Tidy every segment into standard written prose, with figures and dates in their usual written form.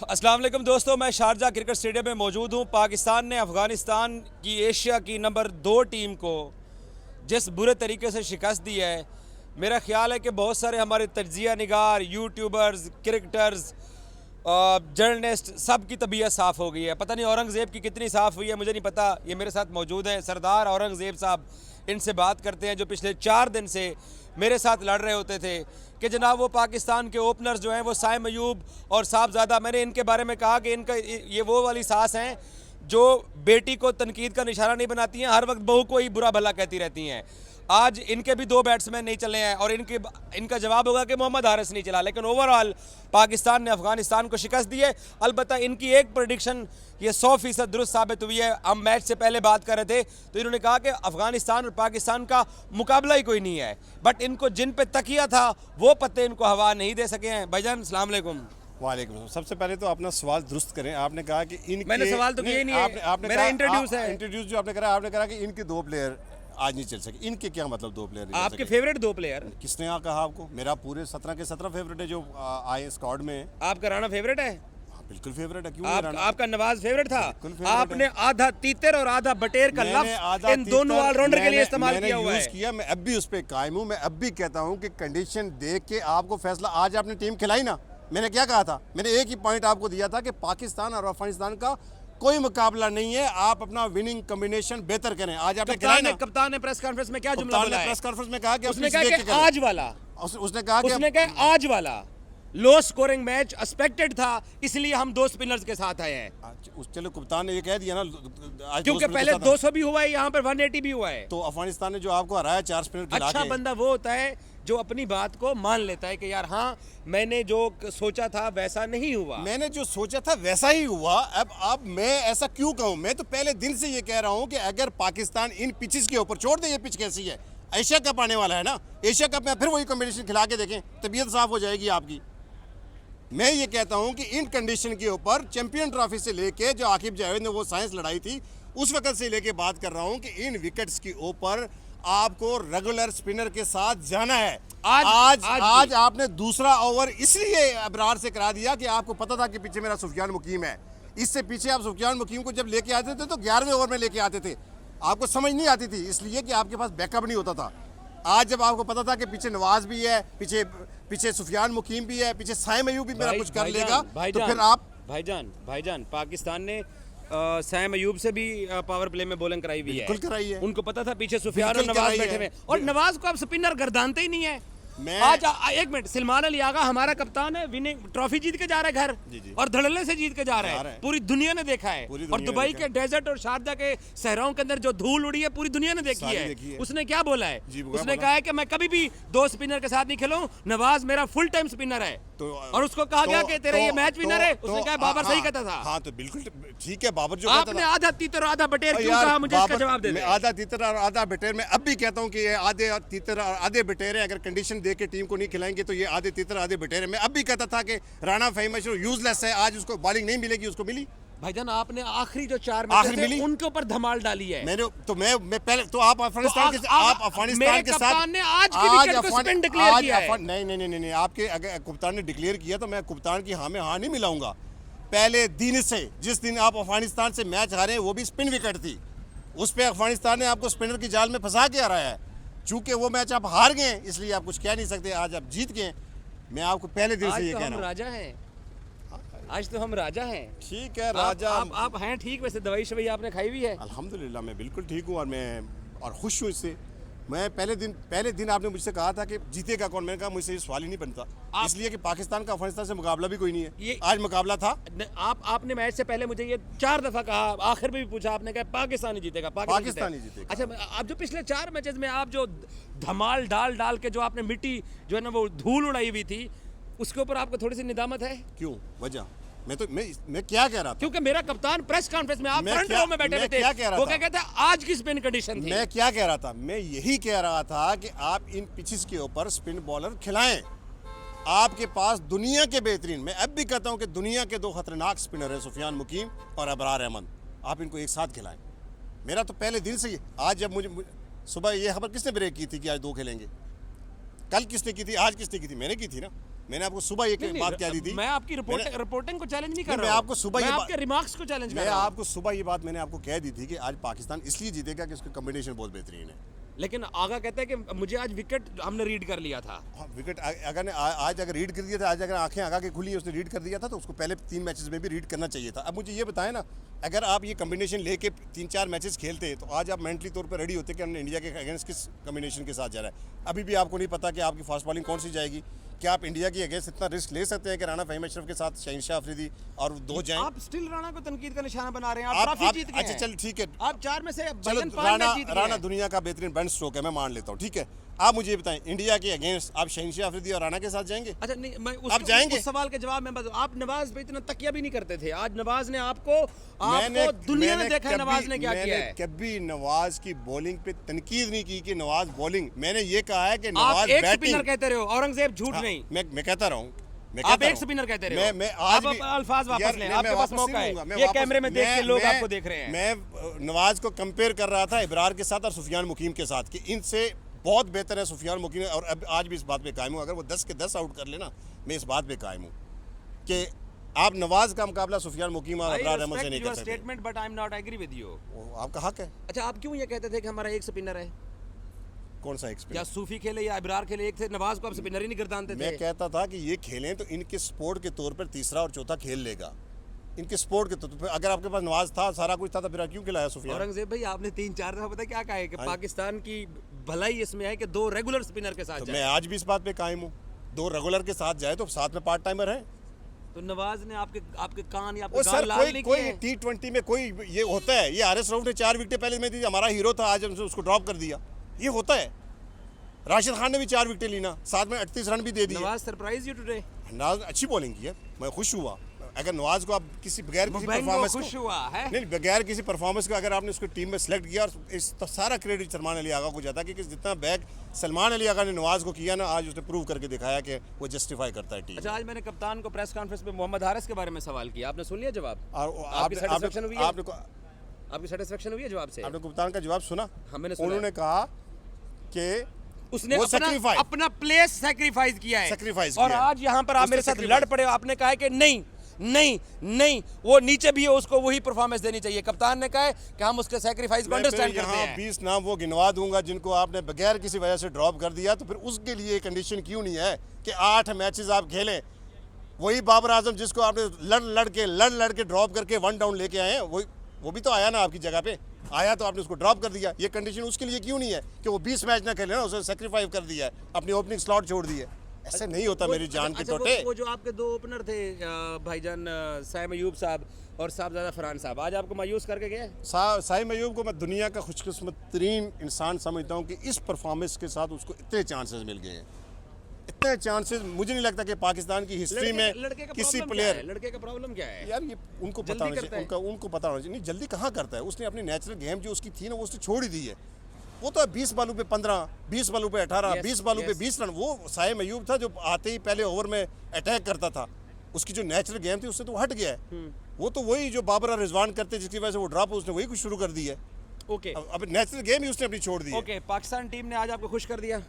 अस्सलाम वालेकुम दोस्तों, मैं शारजा क्रिकेट स्टेडियम में मौजूद हूँ। पाकिस्तान ने अफ़गानिस्तान की एशिया की नंबर 2 टीम को जिस बुरे तरीके से शिकस्त दी है, मेरा ख्याल है कि बहुत सारे हमारे तज्जिया निगार, यूट्यूबर्स, क्रिकेटर्स, जर्नलिस्ट, सब की तबीयत साफ़ हो गई है। पता नहीं औरंगज़ेब की कितनी साफ़ हुई है, मुझे नहीं पता। ये मेरे साथ मौजूद हैं सरदार औरंगज़ेब साहब, इनसे बात करते हैं, जो पिछले 4 दिन से मेरे साथ लड़ रहे होते थे कि जनाब वो पाकिस्तान के ओपनर्स जो हैं वो साइम अयूब और साहबजादा। मैंने इनके बारे में कहा कि इनका ये वो वाली सास हैं जो बेटी को तनकीद का निशाना नहीं बनाती हैं, हर वक्त बहू को ही बुरा भला कहती रहती हैं। आज इनके भी 2 बैट्समैन नहीं चले हैं और इनका जवाब होगा कि मोहम्मद हारिस नहीं चला। लेकिन ओवरऑल पाकिस्तान ने अफगानिस्तान को शिकस्त दी है। अलबत्ता इनकी एक प्रेडिक्शन ये 100% दुरुस्त साबित हुई है। हम मैच से पहले बात कर रहे थे तो इन्होंने कहा कि अफगानिस्तान और पाकिस्तान का मुकाबला ही कोई नहीं है, बट इनको जिन पे तकिया था वो पत्ते इनको हवा नहीं दे सके हैं। भाईजान अस्सलाम वालेकुम। वालेकुम। सबसे पहले तो अपना सवाल दुरुस्त करें। आपने कहा कि इनके, मैंने सवाल तो किया ही नहीं है, आपने मेरा कहा, इंट्रोड्यूस है। इंट्रोड्यूस जो आपने करा, आपने कहा कि इनके 2 प्लेयर आज नहीं चल सके। इनके क्या मतलब 2 प्लेयर नहीं चल आपके सके? फेवरेट 2 प्लेयर किसने कहा आपको? मेरा पूरे 17 के 17 फेवरेट है जो आए स्क्वाड में। आपका राणा फेवरेट है? हाँ, बिल्कुल फेवरेट है। क्यों नहीं राणा? आपका नवाज फेवरेट था? बिल्कुल फेवरेट आपने है। आधा तीतर और आधा बटेर का लफ्ज इन दोनों ऑलराउंडर के लिए इस्तेमाल किया हुआ है। किया, मैं अब भी उस पर कायम हूँ। मैं अब भी कहता हूँ कि कंडीशन देख के आपको फैसला। आज आपने टीम खिलाई ना, मैंने क्या कहा था? मैंने एक ही पॉइंट आपको दिया था कि पाकिस्तान और अफगानिस्तान का कोई मुकाबला नहीं है, आप अपना विनिंग कॉम्बिनेशन बेहतर करें। आज आपने खिलाई ना। कप्तान ने प्रेस कॉन्फ्रेंस में क्या जुमला बोला है? प्रेस कॉन्फ्रेंस में कहा कि उसने कहा कि आज वाला, उसने कहा कि आज वाला लो स्कोरिंग मैच एक्सपेक्टेड था, इसलिए हम 2 स्पिनर्स के साथ आए हैं। चलो कप्तान ने ये कह दिया ना, आज क्योंकि पहले 200 भी हुआ है, यहाँ पर 180 भी हुआ है। तो अफगानिस्तान ने जो आपको हराया 4 स्पिनर खिला अच्छा के। बंदा वो होता है जो अपनी बात को मान लेता है कि यार हाँ मैंने जो सोचा था वैसा नहीं हुआ। मैंने जो सोचा था वैसा ही हुआ। अब मैं ऐसा क्यों कहूँ? मैं तो पहले दिन से ये कह रहा हूँ कि अगर पाकिस्तान इन पिचेस के ऊपर छोड़ दे, ये पिच कैसी है, एशिया कप आने वाला है ना, एशिया कप में फिर वही कॉम्बिनेशन खिला के देखें, तबीयत साफ हो जाएगी आपकी। मैं ये कहता हूं कि इन कंडीशन के ऊपर चैंपियन ट्रॉफी से लेके जो आकिब जावेद ने वो साइंस लड़ाई थी उस वक्त से लेके बात कर रहा हूं कि इन विकेट्स के ऊपर आपको रेगुलर स्पिनर के साथ जाना है। आज आपने दूसरा ओवर इसलिए अबरार से करा दिया कि आपको पता था कि पीछे मेरा सुफियान मुकीम है। इससे पीछे आप सुफियान मुकीम को जब लेके आते थे तो 11वें ओवर में लेके आते थे, आपको समझ नहीं आती थी, इसलिए कि आपके पास बैकअप नहीं होता था। आज जब आपको पता था कि पीछे नवाज भी है, पीछे सुफियान मुकीम भी है, पीछे साइम अयूब भी मेरा कुछ कर लेगा, तो फिर आप भाईजान पाकिस्तान ने साइम अयूब से भी पावर प्ले में बॉलिंग कराई हुई है। बिल्कुल कराई है। उनको पता था पीछे सुफियान और नवाज बैठे हुए, और नवाज को आप स्पिनर गर्दानते ही नहीं है। आज एक मिनट, सलमान अली आगा हमारा कप्तान है, विनिंग ट्रॉफी जीत के जा रहा है घर, और धड़ल्ले से जीत के जा रहा है। पूरी दुनिया ने देखा है, और दुबई के डेजर्ट और शारजा के सहराओं के अंदर जो धूल उड़ी है पूरी दुनिया ने देखी है। उसने क्या बोला है? उसने कहा है कि मैं कभी भी 2 स्पिनर के साथ नहीं खेलूं, नवाज मेरा फुल टाइम स्पिनर है। और उसको कहा गया कि तेरा ये मैच विनर है, उसने कहा बाबर सही कहता था। हाँ तो बिल्कुल ठीक है, बाबर जो आपने आधा तीतर और आधा बटेर क्यों कहा? मुझे इसका जवाब दे दे। आधा तीतर और आधा बटेर, मैं अब भी कहता हूँ कि ये आधे तीतर और आधे बटेर है। अगर कंडीशन देके टीम को नहीं खिलाएंगे तो ये आधे तीतर आधे बटेर है। मैं अब भी कहता था कि राणा फहीम अशरफ यूजलेस है, आज उसको बॉलिंग नहीं मिलेगी, उसको मिली। भाईजान आपने आखिरी जो 4 मैच थे उनके ऊपर धमाल डाली है। मैं पहले तो आप अफगानिस्तान के साथ ने आज की विकेट को स्पिन डिक्लेयर किया है। नहीं, आपके अगर कप्तान ने डिक्लेयर किया तो मैं कप्तान की हाँ में हाँ नहीं मिलाऊंगा। पहले दिन से, जिस दिन आप अफगानिस्तान से मैच हारे वो भी स्पिन विकेट थी, उस पर अफगानिस्तान ने आपको स्पिनर की जाल में फंसा के हराया है। चूंकि वो मैच आप हार गए इसलिए आप कुछ कह नहीं सकते, आज आप जीत गए। मैं आपको पहले दिन से ये कह रहा हूं, राजा हैं, आज तो हम राजा हैं। ठीक है राजा, आप हैं ठीक। वैसे दवाई शवाई आपने खाई हुई है? अल्हम्दुलिल्लाह मैं बिल्कुल ठीक हूँ और खुश हूँ इससे। मैं पहले दिन आपने मुझसे कहा था कि जीतेगा कौन, मैंने कहा मुझसे ये सवाल ही नहीं बनता, इसलिए कि पाकिस्तान का अफगानिस्तान से मुकाबला भी कोई नहीं है। आज मुकाबला था। आपने मैच से पहले मुझे ये 4 दफा कहा, आखिर में भी पूछा, आपने कहा पाकिस्तान ही जीतेगा, पाकिस्तान ही जीतेगा। अच्छा, आप जो पिछले 4 मैचेस में आप जो धमाल डाल के जो आपने मिट्टी जो है ना वो धूल उड़ाई हुई थी, उसके ऊपर आपको थोड़ी सी निदामत है? क्यों वजह? मैं क्या कह रहा था? क्योंकि मेरा कप्तान प्रेस कॉन्फ्रेंस में, आप फ्रंट रो में बैठे हुए थे, वो क्या कहते हैं आज की स्पिन कंडीशन थी। मैं क्या कह रहा था? मैं यही कह रहा था कि आप इन पिचेस के ऊपर स्पिन बॉलर खिलाएं। आपके पास दुनिया के बेहतरीन, मैं अब भी कहता हूं कि दुनिया के 2 खतरनाक स्पिनर हैं, सुफियान मुकीम और अबरार अहमद। आप इनको एक साथ खिलाएं। मेरा तो पहले दिन से ही, आज जब मुझे सुबह ये खबर किसने ब्रेक की थी कि आज 2 खेलेंगे? कल किसने की थी? आज किसने की थी? मैंने की थी ना। मैंने आपको सुबह ये बात कह दी थी। मैं आपकी रिपोर्टिंग को चैलेंज नहीं कर मैं रहा हूं। आपको सुबह मैं ये आपके रिमार्क्स को चैलेंज कर मैं रहा हूं। आपको सुबह ये बात मैंने आपको कह दी थी कि आज पाकिस्तान इसलिए जीतेगा कि उसका कॉम्बिनेशन बहुत बेहतरीन है। लेकिन आगा कहता है कि मुझे आज विकेट हमने रीड कर लिया था। हाँ, विकेट अगर ने आज अगर रीड कर दिया था, आज अगर आंखें आगा के खुली उसने रीड कर दिया था, तो उसको पहले 3 मैचेस में भी रीड करना चाहिए था। अब मुझे ये बताएं ना, अगर आप ये कॉम्बिनेशन लेके 3-4 मैचेस खेलते तो आज आप मेंटली तौर पर रेडी होते कि हमने इंडिया के अगेंस्ट किस कॉम्बिनेशन के साथ जा रहा है। अभी भी आपको नहीं पता कि आपकी फास्ट बॉलिंग कौन सी जाएगी। क्या आप इंडिया की अगेंस्ट इतना रिस्क ले सकते हैं कि राणा फहीम अशरफ के साथ शहनशाह अफरीदी और 2 जाएं? आप स्टिल राणा को तनकीद का निशाना बना रहे हैं। आप ट्रॉफी जीत गए अच्छा हैं। चल ठीक है, आप 4 में से चलो भाईजान 5 मैच जीत गए राणा हैं। दुनिया का बेहतरीन बैंड स्ट्रोक है, मैं मान लेता हूँ, ठीक है। आप मुझे ये बताएं, इंडिया के अगेंस्ट आप शहनशाह अफरीदी और राणा के साथ जाएंगे? अच्छा नहीं, मैं आप जाएंगे? उस सवाल के जवाब में बता, आप नवाज पे इतना तकिया भी नहीं करते थे। आज नवाज ने आपको दुनिया में देखा है नवाज ने क्या किया है। कभी नवाज की बॉलिंग पे तनकीद नहीं की कि नवाज बॉलिंग, मैंने ये कहा है कि आप नवाज एक बैटिंग। स्पिनर कहते रहे हो, औरंगजेब झूठ नहीं। मैं कहता रहा हूँ, आप एक स्पिनर कहते रहे हो। मैं आज आप भी अल्फाज वापस यार, लें, नहीं, आपके मैं पास वापस मौका नहीं लूंगा, मैं है। ये वापस- कैमरे में देख के लोग मैं- आपको देख रहे हैं। मैं नवाज को कंपेयर कर रहा था इब्रार के साथ और सुफियान मुकीम के साथ कि इनसे बहुत बेहतर है सुफियान मुकीम। और अब आज भी इस बात पे कायम हूँ, अगर वो 10 के 10 आउट कर लेना, मैं इस बात पे कायम हूँ कि आप नवाज का मुकाबला सुफियान मुकीम और अबरार अहमद से नहीं कर सकते। Statement but I am not agree with you. वो आपका हक है। अच्छा, आप क्यों ये कहते थे कि हमारा एक स्पिनर है? कौन सा या एक्सपीरियंस? सूफी खेले या इब्रार खेले, एक थे नवाज को आप स्पिनर ही नहीं करदानते थे। मैं कहता था कि ये खेलें तो इनके स्पोर्ट के तौर पर तीसरा और चौथा खेल लेगा, इनके स्पोर्ट के तौर पर। अगर आपके पास नवाज था, सारा कुछ था, तो फिर क्यों खिलाया सुफियान? औरंगजेब भाई, आपने 3-4 दफा पता क्या कहा है कि पाकिस्तान की भलाई इसमें है कि 2 रेगुलर स्पिनर के साथ तो जाए। मैं आज भी इस बात पे कायम हूँ, 2 रेगुलर के साथ जाए तो साथ में पार्ट टाइमर है। तो नवाज ने आपके कान या वो आपके गाल सर लाल नहीं कोई किए? T20 में कोई ये होता है, ये आर एस राउफ ने 4 विकेटें पहले में दी, हमारा हीरो था, आज हमसे उसको ड्रॉप कर दिया, ये होता है। राशिद खान ने भी 4 विकेटें ली ना, साथ में 38 रन भी दे दिए। Nawaz surprise you today? Nawaz अच्छी बॉलिंग की है, मैं खुश हुआ। अगर नवाज को आप किसी बगैर किसी परफॉर्मेंस खुश हुआ है। नहीं, बगैर किसी परफॉर्मेंस का अगर आपने उसको टीम में सेलेक्ट किया, और इस तो सारा क्रेडिट सलमान अली आगा को जाता है, क्योंकि जितना बैक सलमान अली आगा ने नवाज को किया ना, आज उसने प्रूव करके दिखाया कि वो जस्टिफाई करता है टीम। अच्छा, आज मैंने कप्तान को प्रेस कॉन्फ्रेंस में मोहम्मद हारिस के बारे में सवाल किया, आपने सुन लिया जवाब? और आपकी सेटिस्फेक्शन हुई है? आपने आपकी सेटिस्फेक्शन हुई है जवाब से? आपने कप्तान का जवाब सुना? हाँ, मैंने सुना। उन्होंने कहा कि उसने वो अपना प्लेस सैक्रिफाइस किया है। Sacrifice और किया है। आज यहाँ पर आप उसने मेरे साथ sacrifice- लड़ पड़े, आपने कहा है कि नहीं नहीं नहीं, वो नीचे भी है, उसको वही परफॉर्मेंस देनी चाहिए। कप्तान ने कहा है कि हम उसके सैक्रिफाइस को अंडरस्टैंड करते हैं। 20 नाम वो गिनवा दूंगा जिनको आपने बगैर किसी वजह से ड्रॉप कर दिया, तो फिर उसके लिए कंडीशन क्यों नहीं है कि 8 मैचेस आप खेलें? वही बाबर आजम जिसको आपने लड़ के ड्रॉप करके 1 डाउन लेके आए हैं, वो भी तो आया ना आपकी जगह पे, आया तो आपने उसको ड्रॉप कर दिया। ये कंडीशन उसके लिए क्यों नहीं है कि वो 20 मैच ना खेले ना, उसे सेक्रीफाइस कर दिया है, अपनी ओपनिंग स्लॉट छोड़ दी है। ऐसे नहीं होता मेरी जान के टोटे। वो जो आपके 2 ओपनर थे भाईजान साइम अयूब साहब और साहबजादा फरहान साहब, आज आपको मायूस करके गए? साइम अयूब को मैं दुनिया का खुशकिस्मत तरीन इंसान समझता हूँ कि इस परफॉर्मेंस के साथ उसको इतने चांसेस मिल गए हैं, इतने चांसेस। मुझे नहीं लगता कि पाकिस्तान की हिस्ट्री में किसी प्लेयर। लड़के का प्रॉब्लम क्या है यार ये उनको पता होना चाहिए, उनको पता होना चाहिए। नहीं, जल्दी कहाँ करता है, उसने अपनी नेचुरल गेम जो उसकी थी ना, वो उसने छोड़ ही दी है। वो तो 20 बालों पे 15, 20 बालों पे 18, 20 बालों पे 20 रन। वो साइम अयूब था जो आते ही पहले ओवर में अटैक करता था, उसकी जो नेचुरल गेम थी उससे तो हट गया है। वो तो वही जो बाबर और रिजवान करते जिसकी वजह से वो ड्रॉप, उसने वही कुछ शुरू कर दी है। ओके, अब नेचुरल गेम ही उसने अपनी छोड़ दी है। ओके, पाकिस्तान टीम ने आज आपको खुश कर दिया।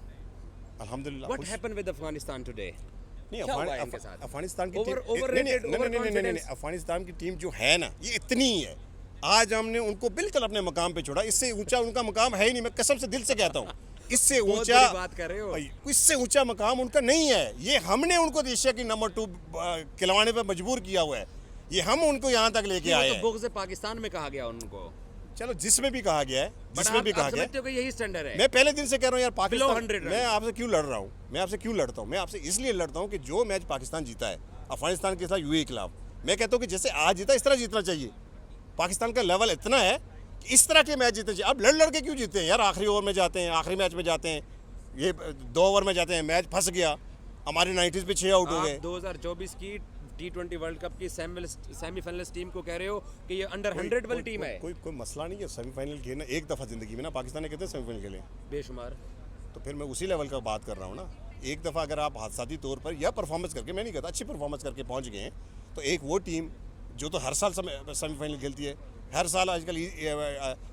अल्हम्दुलिल्लाह। What happened with Afghanistan today? नहीं, अफगानिस्तान की टीम overrated, नहीं, अफगानिस्तान की टीम जो है ना, ये इतनी ही है। आज हमने उनको बिल्कुल अपने मकाम पे छोड़ा, इससे ऊंचा उनका मकाम है ही नहीं। मैं कसम से दिल से कहता हूँ, इससे ऊंचा बात कर रहे हो, इससे ऊंचा मकाम उनका नहीं है। ये हमने उनको एशिया की नंबर 2 खिलवाने पे मजबूर किया हुआ है, ये हम उनको यहाँ तक लेके आए हैं। बुग़्ज़ पाकिस्तान में कहा गया उनको। चलो, जिसमें भी कहा गया है, जिसमें भी कहा गया है, यही स्टैंडर्ड है। मैं पहले दिन से कह रहा हूँ यार, पाकिस्तान 100 मैं आपसे क्यों लड़ रहा हूँ? मैं आपसे क्यों लड़ता हूँ? मैं आपसे इसलिए लड़ता हूँ कि जो मैच पाकिस्तान जीता है अफगानिस्तान के साथ यूएई के खिलाफ, मैं कहता हूँ कि जैसे आज जीता इस तरह जीतना चाहिए। पाकिस्तान का लेवल इतना है कि इस तरह के मैच जीतने चाहिए। अब लड़ के क्यों जीते हैं यार? आखिरी ओवर में जाते हैं, आखिरी मैच में जाते हैं, ये 2 ओवर में जाते हैं, मैच फंस गया, हमारे 90s पे 6 आउट हो गए। 2024 की T20 वर्ल्ड कप की सेमीफाइनलिस्ट टीम को कह रहे हो कि ये अंडर 100 वाली टीम है। कोई मसला नहीं है सेमीफाइनल खेलना, एक दफ़ा ज़िंदगी में ना पाकिस्तान ने कितने सेमीफाइनल खेले? बेशुमार। तो फिर मैं उसी लेवल का बात कर रहा हूँ ना। एक दफ़ा अगर आप हादसाती तौर पर या परफॉर्मेंस करके, मैं नहीं कहता अच्छी परफॉर्मेंस करके पहुँच गए हैं, तो एक वो टीम जो तो हर साल सेमीफाइनल खेलती है, हर साल आजकल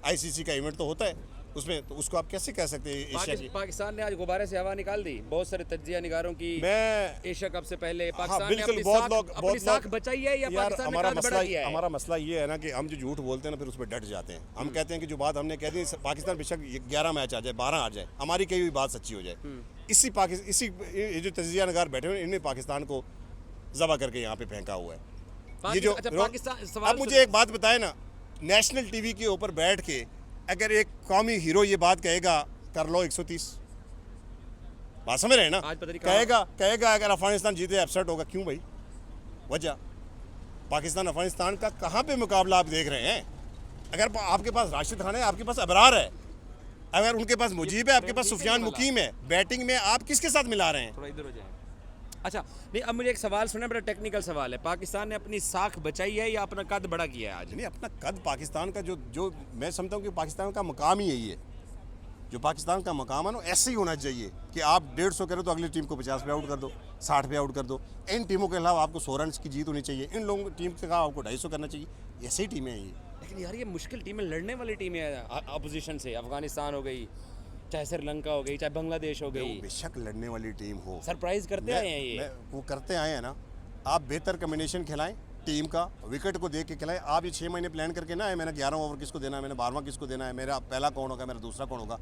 ICC का इवेंट तो होता है, उसमें, तो उसको आप कैसे कह सकते हैं एशिया की? पाकिस्तान ने आज गुब्बारे से हवा निकाल दी। बहुत सारे तज्जिया निगारों की मैं एशिया कप से पहले हाँ पाकिस्तान ने बिल्कुल, अपनी बहुत साख लोग अपनी साख बचाई है या यार पाकिस्तान ने कद बड़ा किया है? हमारा मसला ये है ना कि हम जो झूठ बोलते हैं ना फिर उस पर डट जाते हैं। हम कहते हैं कि जो बात हमने कह दी, पाकिस्तान बेशक 11 मैच आ जाए, 12 आ जाए, हमारी कही हुई बात सच्ची हो जाए। इसी ये जो तजिया नगार बैठे हुए इन्हें पाकिस्तान को जबा करके यहाँ पे फेंका हुआ है। ये जो पाकिस्तान सवाल अब मुझे एक बात बताए ना, नेशनल टीवी के ऊपर बैठ के अगर एक कौमी हीरो ये बात कहेगा कर लो 130, बात समझ रहे हैं ना? आज पता नहीं कहेगा अगर अफगानिस्तान जीते अपसेट होगा। क्यों भाई? वजह पाकिस्तान अफगानिस्तान का कहाँ पे मुकाबला आप देख रहे हैं? अगर आपके पास राशिद खान है, आपके पास अबरार है, अगर उनके पास मुजीब है, आपके पास सुफियान मुकीम है, बैटिंग में आप किसके साथ मिला रहे हैं? थोड़ा इधर हो जाए। अच्छा नहीं, अब मुझे एक सवाल सुना, बड़ा टेक्निकल सवाल है। पाकिस्तान ने अपनी साख बचाई है या अपना कद बड़ा किया है आज? नहीं, अपना कद पाकिस्तान का जो मैं समझता हूँ कि पाकिस्तान का मकाम ही यही है। जो पाकिस्तान का मकाम है ना ऐसे ही होना चाहिए कि आप 150 करो तो अगली टीम को 50 पे आउट कर दो, 60 पे आउट कर दो। इन टीमों के अलावा आपको 100 रन की जीत होनी चाहिए, इन लोगों टीम के खिलाफ आपको 250 करना चाहिए। ऐसी ही टीमें हैं ये। लेकिन यार ये मुश्किल टीमें, लड़ने वाली टीमें अपोजिशन से, अफगानिस्तान हो गई, चाहे श्रीलंका हो गई, चाहे बांग्लादेश हो गई, बेशक लड़ने वाली टीम हो, सरप्राइज करते आए हैं ये। वो करते आए हैं ना। आप बेहतर कम्बिनेशन खिलाएं टीम का, विकेट को देख के खिलाएं। आप ये 6 महीने प्लान करके ना है मैंने 11 ओवर किसको देना है, मैंने 12वां किसको देना है, मेरा पहला कौन होगा, मेरा दूसरा कौन होगा,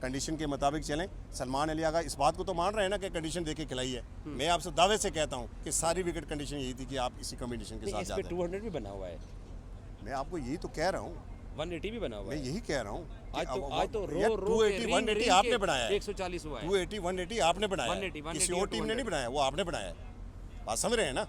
कंडीशन के मुताबिक चलें। सलमान अली आगा इस बात को तो मान रहे हैं ना कि कंडीशन देख के खिलाई है। मैं आपसे दावे से कहता हूँ कि सारी विकेट कंडीशन यही थी कि आप इसी कम्बिनेशन के साथ जाते हैं। 200 भी बना हुआ है, मैं आपको यही तो कह रहा हूँ, 180 भी बना हुआ मैं है। यही कह रहा हूँ। आज तो रो 280 180 आपने बनाया है, 140 हुआ है। 280 180 आपने बनाया है, 180 किसी और टीम ने नहीं बनाया, वो आपने बनाया है। बात समझ रहे हैं ना?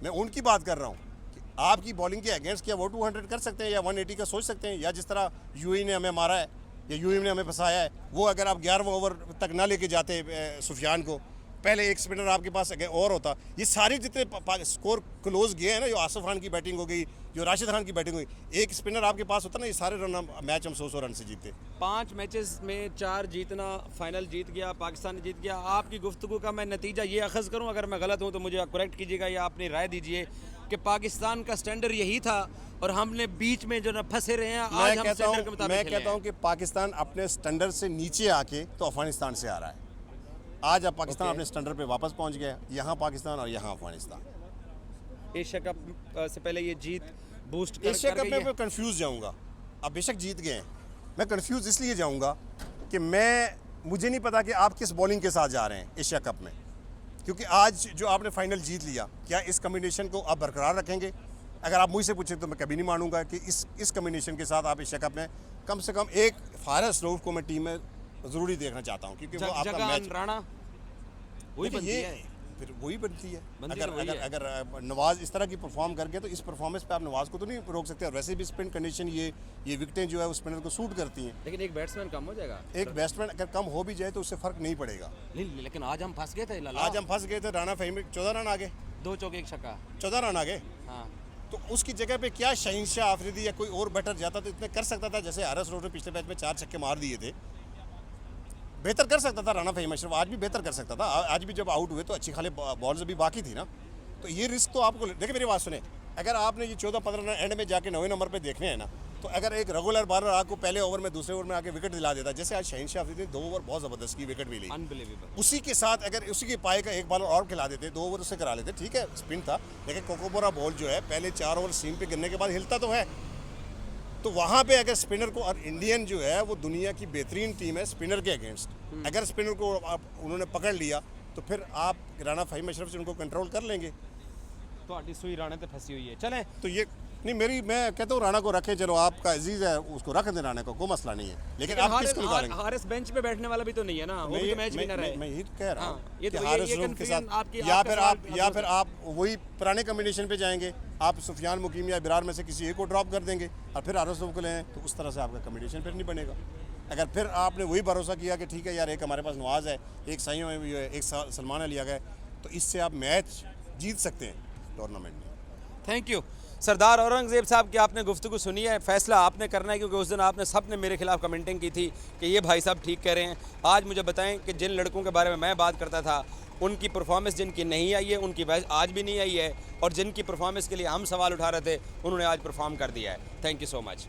मैं उनकी बात कर रहा हूँ कि आपकी बॉलिंग के अगेंस्ट क्या वो 200 कर सकते हैं या 180 का सोच सकते हैं? या जिस तरह यूएई ने हमें मारा है या यूएई ने हमें फंसाया है, वो अगर आप 11वां ओवर तक ना लेके जाते सुफियान को, पहले एक स्पिनर आपके पास अगर और होता। ये सारे जितने स्कोर क्लोज गए हैं ना, जो आसिफ खान की बैटिंग हो गई, जो राशिद खान की बैटिंग हुई, एक स्पिनर आपके पास होता ना, ये सारे रन मैच हम 100 रन से जीते। 5 मैचेस में 4 जीतना, फाइनल जीत गया, पाकिस्तान ने जीत गया। आपकी गुफ्तगू का मैं नतीजा ये अखज़ करूँ, अगर मैं गलत हूँ तो मुझे करेक्ट कीजिएगा या अपनी राय दीजिए, कि पाकिस्तान का स्टैंडर्ड यही था और हमने बीच में जो ना फंसे रहे हैं। आज हम स्टैंडर्ड के मुताबिक मैं कहता हूँ कि पाकिस्तान अपने स्टैंडर्ड से नीचे आके तो अफगानिस्तान से आ रहा है। आज अब पाकिस्तान अपने स्टैंडर्ड पे वापस पहुंच गया, यहाँ पाकिस्तान और यहाँ अफगानिस्तान। एशिया कप से पहले ये जीत बूस्ट एशिया कप में कंफ्यूज जाऊंगा। अब बेशक जीत गए हैं, मैं कंफ्यूज इसलिए जाऊंगा कि मुझे नहीं पता कि आप किस बॉलिंग के साथ जा रहे हैं एशिया कप में, क्योंकि आज जो आपने फाइनल जीत लिया, क्या इस कम्बिनेशन को आप बरकरार रखेंगे? अगर आप मुझसे पूछे तो मैं कभी नहीं मानूंगा कि इस कम्बिनेशन के साथ आप एशिया कप में कम से कम एक फारस रऊफ को मैं टीम में ज़रूरी देखना चाहता हूँ, क्योंकि वो आपका मैच राणा वही बनती है, फिर वही बनती है। अगर नवाज इस तरह की परफॉर्म करके तो इस परफॉर्मेंस पे आप नवाज को तो नहीं रोक सकते। और वैसे भी स्पिन कंडीशन ये विकेटें जो है उस स्पिनर को सूट करती हैं। लेकिन एक बैट्समैन कम हो जाएगा, एक बैट्समैन अगर कम हो भी जाए तो उससे फर्क नहीं पड़ेगा। लेकिन आज हम फंस गए थे, आज हम फंस गए थे। राणा फहीम 14 रन आ गए, 2 चौके 1 छक्का, 14 रन आ गए। हाँ, तो उसकी जगह पे क्या शहीनशाह आफरीदी या कोई और बैटर जाता तो इतने कर सकता था? जैसे हारिस रऊफ ने पिछले मैच में 4 छक्के मार दिए थे, बेहतर कर सकता था राणा फहीम अशरफ, आज भी बेहतर कर सकता था। आज भी जब आउट हुए तो अच्छी खाली बॉल्स अभी बाकी थी ना, तो ये रिस्क तो आपको देखिए। मेरी बात सुने, अगर आपने ये 14-15 रन एंड में जाके 9वें नंबर पे देखने हैं ना, तो अगर एक रेगुलर बॉलर आपको पहले ओवर में दूसरे ओवर में आके विकेट दिला देता, जैसे आज शहीनशाह अफरीदी ने 2 ओवर बहुत ज़बरदस्त की विकेट भी ली, अनबिलीवेबल। उसी के साथ अगर उसी के पाए का एक बॉलर और खिला देते, 2 ओवर उससे करा लेते, ठीक है स्पिन था, लेकिन कोकोबोरा बॉल जो है पहले 4 ओवर सीम पे गिरने के बाद हिलता तो है। तो वहाँ पे अगर स्पिनर को, और इंडियन जो है वो दुनिया की बेहतरीन टीम है स्पिनर के अगेंस्ट, अगर स्पिनर को उन्होंने पकड़ लिया तो फिर आप राणा फहीम अशरफ से उनको कंट्रोल कर लेंगे। तो सुई राणे तो फंसी हुई है। चलें तो ये नहीं, मैं कहता हूँ राणा को रखें, चलो आपका अजीज है उसको रख दें, राणा को कोई मसला नहीं है, लेकिन आप किसको निकालेंगे? हारिस बेंच पे बैठने वाला भी तो नहीं है ना, वो भी तो मैच विनर है। मैं यही तो कह रहा हूँ ये कि तो हारिस रऊफ के साथ या फिर आप वही पुराने कम्बिनेशन पे जाएंगे, आप सुफियान मुकीम या इब्रार में से किसी एक को ड्रॉप कर देंगे और फिर हारिस रऊफ को लें, तो उस तरह से आपका कम्बिनेशन फिर नहीं बनेगा। अगर फिर आपने वही भरोसा किया कि ठीक है यार, एक हमारे पास नवाज है, एक सही है, एक सलमान अली आ गए, तो इससे आप मैच जीत सकते हैं टूर्नामेंट में। थैंक यू सरदार औरंगज़ेब साहब की आपने गुफ्तगू सुनी है, फैसला आपने करना है, क्योंकि उस दिन आपने सब ने मेरे खिलाफ कमेंटिंग की थी कि ये भाई साहब ठीक कह रहे हैं। आज मुझे बताएं कि जिन लड़कों के बारे में मैं बात करता था, उनकी परफॉर्मेंस जिनकी नहीं आई है, उनकी आज भी नहीं आई है, और जिनकी परफॉर्मेंस के लिए हम सवाल उठा रहे थे, उन्होंने आज परफॉर्म कर दिया है। Thank you so much.